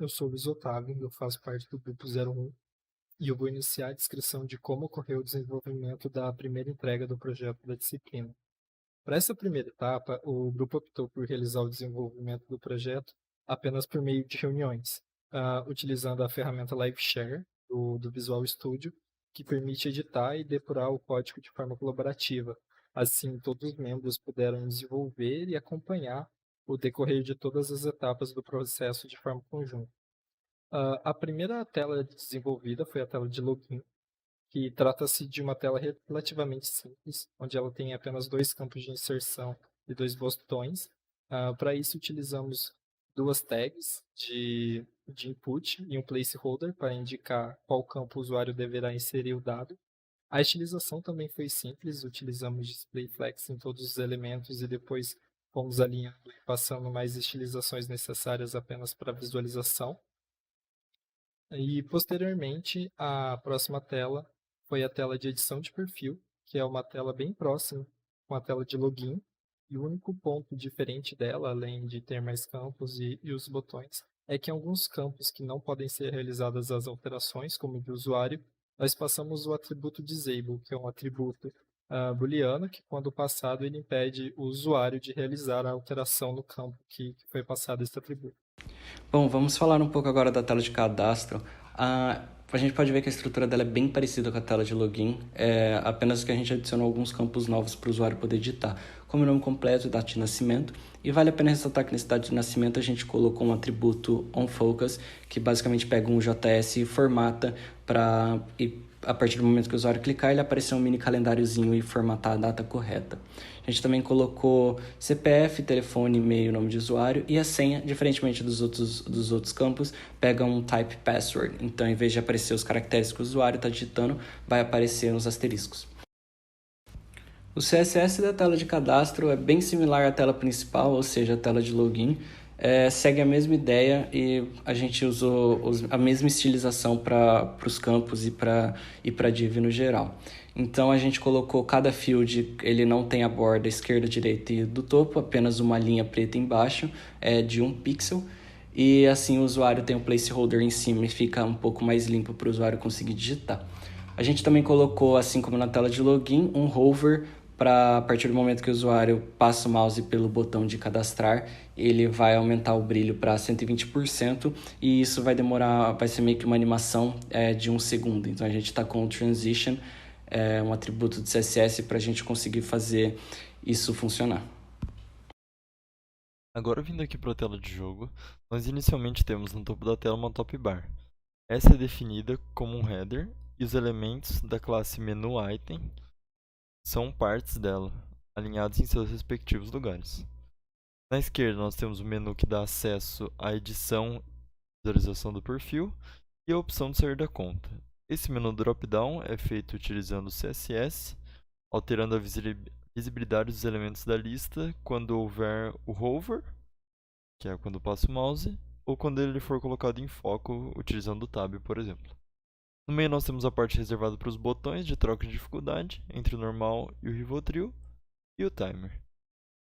eu sou o Luiz Otávio, eu faço parte do grupo 01 e eu vou iniciar a descrição de como ocorreu o desenvolvimento da primeira entrega do projeto da disciplina. Para essa primeira etapa, o grupo optou por realizar o desenvolvimento do projeto apenas por meio de reuniões, utilizando a ferramenta LiveShare do Visual Studio, que permite editar e depurar o código de forma colaborativa. Assim, todos os membros puderam desenvolver e acompanhar o decorrer de todas as etapas do processo de forma conjunta. A primeira tela desenvolvida foi a tela de login, que trata-se de uma tela relativamente simples, onde ela tem apenas dois campos de inserção e dois botões. Para isso, utilizamos duas tags de input e um placeholder para indicar qual campo o usuário deverá inserir o dado. A estilização também foi simples, utilizamos display flex em todos os elementos e depois fomos alinhando e passando mais estilizações necessárias apenas para visualização. E posteriormente, a próxima tela foi a tela de edição de perfil, que é uma tela bem próxima com a tela de login. E o único ponto diferente dela, além de ter mais campos e os botões, é que em alguns campos que não podem ser realizadas as alterações, como de usuário, nós passamos o atributo disable, que é um atributo booleano, que quando passado ele impede o usuário de realizar a alteração no campo que foi passado esse atributo. Bom, vamos falar um pouco agora da tela de cadastro. A gente pode ver que a estrutura dela é bem parecida com a tela de login, apenas que a gente adicionou alguns campos novos para o usuário poder editar, como o nome completo e data de nascimento. E vale a pena ressaltar que nesse data de nascimento a gente colocou um atributo onFocus, que basicamente pega um JS e formata para, a partir do momento que o usuário clicar, ele aparecer um mini calendáriozinho e formatar a data correta. A gente também colocou CPF, telefone, e-mail, nome de usuário e a senha, diferentemente dos outros campos, pega um type password. Então, em vez de aparecer os caracteres que o usuário está digitando, vai aparecer os asteriscos. O CSS da tela de cadastro é bem similar à tela principal, ou seja, a tela de login. Segue a mesma ideia e a gente usou a mesma estilização para os campos e para div no geral. Então a gente colocou cada field, ele não tem a borda esquerda, direita e do topo, apenas uma linha preta embaixo, de 1 pixel. E assim o usuário tem um placeholder em cima e fica um pouco mais limpo para o usuário conseguir digitar. A gente também colocou, assim como na tela de login, um hover para, a partir do momento que o usuário passa o mouse pelo botão de cadastrar, ele vai aumentar o brilho para 120% e isso vai ser meio que uma animação de 1 segundo. Então a gente está com o transition, um atributo de CSS para a gente conseguir fazer isso funcionar. Agora vindo aqui para a tela de jogo, nós inicialmente temos no topo da tela uma top bar. Essa é definida como um header e os elementos da classe menu item são partes dela, alinhados em seus respectivos lugares. Na esquerda nós temos o menu que dá acesso à edição e visualização do perfil e a opção de sair da conta. Esse menu drop-down é feito utilizando o CSS, alterando a visibilidade dos elementos da lista quando houver o hover, que é quando passa o mouse, ou quando ele for colocado em foco utilizando o tab, por exemplo. No meio nós temos a parte reservada para os botões de troca de dificuldade entre o normal e o Rivotril e o timer.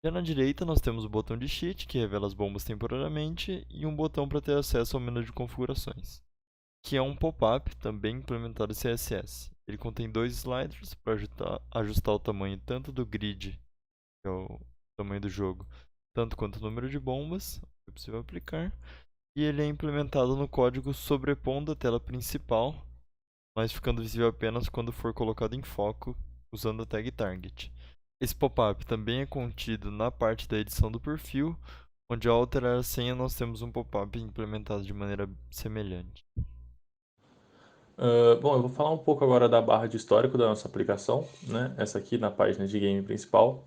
Já na direita nós temos o botão de cheat, que revela as bombas temporariamente, e um botão para ter acesso ao menu de configurações, que é um pop-up também implementado em CSS. Ele contém dois sliders para ajustar o tamanho tanto do grid, que é o tamanho do jogo, tanto quanto o número de bombas que é possível aplicar, e ele é implementado no código sobrepondo a tela principal, mas ficando visível apenas quando for colocado em foco usando a tag target. Esse pop-up também é contido na parte da edição do perfil, onde ao alterar a senha nós temos um pop-up implementado de maneira semelhante. Bom, eu vou falar um pouco agora da barra de histórico da nossa aplicação, né? Essa aqui na página de game principal.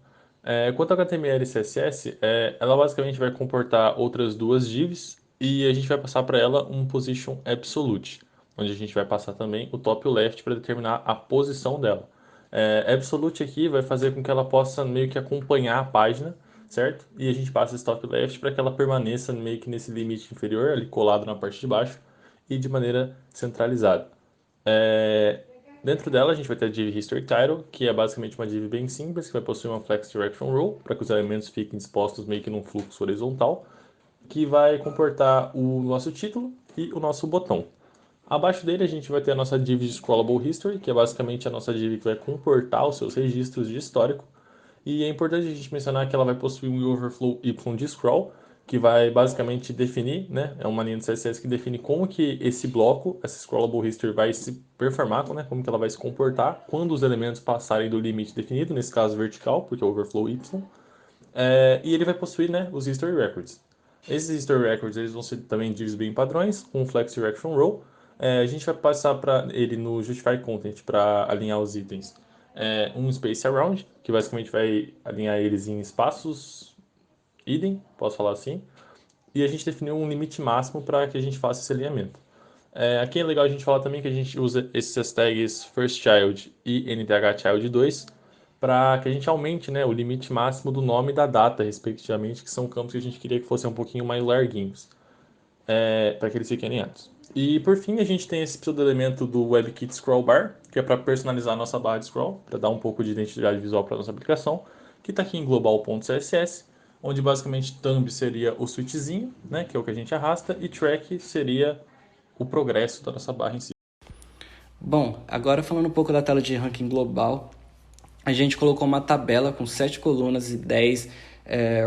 Quanto ao HTML e CSS, ela basicamente vai comportar outras duas divs e a gente vai passar para ela um position absolute, onde a gente vai passar também o top e o left para determinar a posição dela. Absolute aqui vai fazer com que ela possa meio que acompanhar a página, certo? E a gente passa esse top e left para que ela permaneça meio que nesse limite inferior, ali colado na parte de baixo, e de maneira centralizada. Dentro dela a gente vai ter a div History Title, que é basicamente uma div bem simples, que vai possuir uma Flex Direction Rule, para que os elementos fiquem dispostos meio que num fluxo horizontal. que vai comportar o nosso título e o nosso botão. Abaixo dele a gente vai ter a nossa div de Scrollable History, que é basicamente a nossa div que vai comportar os seus registros de histórico. E é importante a gente mencionar que ela vai possuir um overflow y de scroll, que vai basicamente definir, né, é uma linha de CSS que define como que esse bloco, essa scrollable history, vai se performar, né, como que ela vai se comportar quando os elementos passarem do limite definido, nesse caso vertical, porque é o overflow y. E ele vai possuir, né, os history records. Esses history records eles vão ser também divs bem padrões, com flex direction row. A gente vai passar para ele no justify content para alinhar os itens. Um space around, que basicamente vai alinhar eles em espaços idem, posso falar assim. E a gente definiu um limite máximo para que a gente faça esse alinhamento. Aqui é legal a gente falar também que a gente usa esses tags firstChild e nthchild2 para que a gente aumente, né, o limite máximo do nome e da data, respectivamente, que são campos que a gente queria que fossem um pouquinho mais larguinhos, para que eles fiquem alinhados. E por fim, a gente tem esse pseudo-elemento do WebKit Scroll Bar, que é para personalizar a nossa barra de scroll, para dar um pouco de identidade visual para a nossa aplicação, que está aqui em global.css, onde basicamente thumb seria o switchzinho, né, que é o que a gente arrasta, e track seria o progresso da nossa barra em si. Bom, agora falando um pouco da tela de ranking global, a gente colocou uma tabela com 7 colunas e 10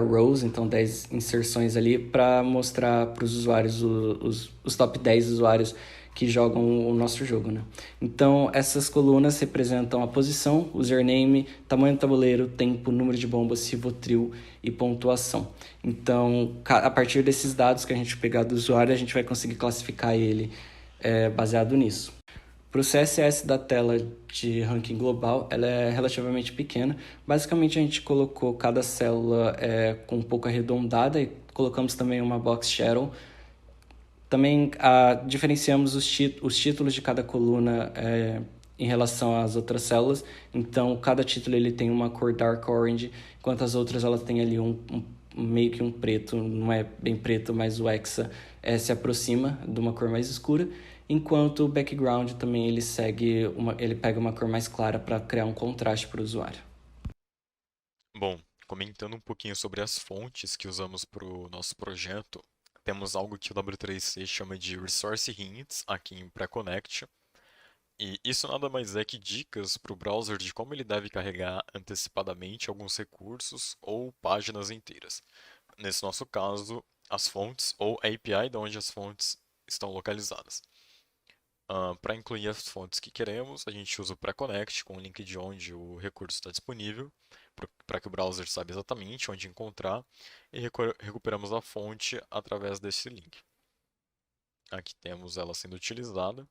rows, então 10 inserções ali, para mostrar para os usuários os top 10 usuários que jogam o nosso jogo, né? Então, essas colunas representam a posição, username, tamanho do tabuleiro, tempo, número de bombas, Rivotril e pontuação. Então, a partir desses dados que a gente pegar do usuário, a gente vai conseguir classificar ele baseado nisso. Para o CSS da tela de ranking global, ela é relativamente pequena. Basicamente, a gente colocou cada célula com um pouco arredondada e colocamos também uma box shadow. Também diferenciamos os títulos de cada coluna em relação às outras células. Então, cada título ele tem uma cor dark orange, enquanto as outras elas têm ali meio que um preto, não é bem preto, mas o hexa se aproxima de uma cor mais escura, enquanto o background também ele pega uma cor mais clara para criar um contraste para o usuário. Bom, comentando um pouquinho sobre as fontes que usamos para o nosso projeto, temos algo que o W3C chama de Resource Hints aqui em Preconnect. E isso nada mais é que dicas para o browser de como ele deve carregar antecipadamente alguns recursos ou páginas inteiras. Nesse nosso caso, as fontes ou a API de onde as fontes estão localizadas. Para incluir as fontes que queremos, a gente usa o Preconnect com o link de onde o recurso está disponível, para que o browser saiba exatamente onde encontrar, e recuperamos a fonte através desse link. Aqui temos ela sendo utilizada.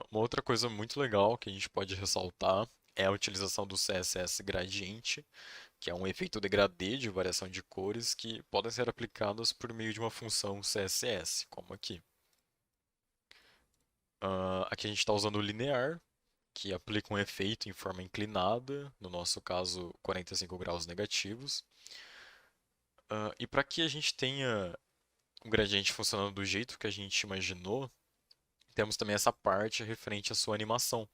Uma outra coisa muito legal que a gente pode ressaltar é a utilização do CSS Gradiente, que é um efeito degradê de variação de cores que podem ser aplicados por meio de uma função CSS, como aqui. Aqui a gente está usando o linear, que aplica um efeito em forma inclinada, no nosso caso 45 graus negativos. E para que a gente tenha o gradiente funcionando do jeito que a gente imaginou, temos também essa parte referente à sua animação.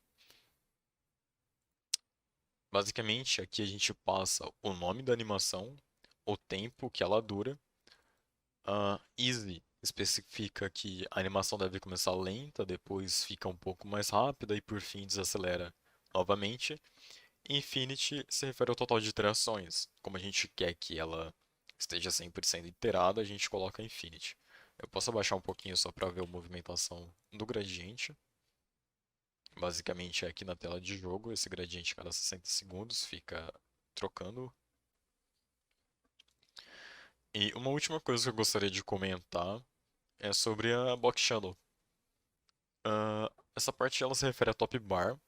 Basicamente, aqui a gente passa o nome da animação, o tempo que ela dura. Easy especifica que a animação deve começar lenta, depois fica um pouco mais rápida e por fim desacelera novamente. Infinity se refere ao total de iterações. Como a gente quer que ela esteja sempre sendo iterada, a gente coloca Infinity. Eu posso abaixar um pouquinho só para ver a movimentação do gradiente. Basicamente é aqui na tela de jogo, esse gradiente cada 60 segundos fica trocando. E uma última coisa que eu gostaria de comentar é sobre a Box Shadow. Essa parte ela se refere à top bar,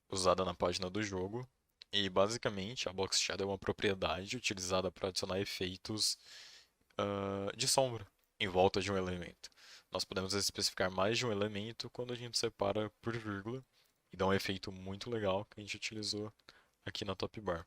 usada na página do jogo. E basicamente a Box Shadow é uma propriedade utilizada para adicionar efeitos de sombra em volta de um elemento. Nós podemos especificar mais de um elemento quando a gente separa por vírgula e dá um efeito muito legal que a gente utilizou aqui na top bar.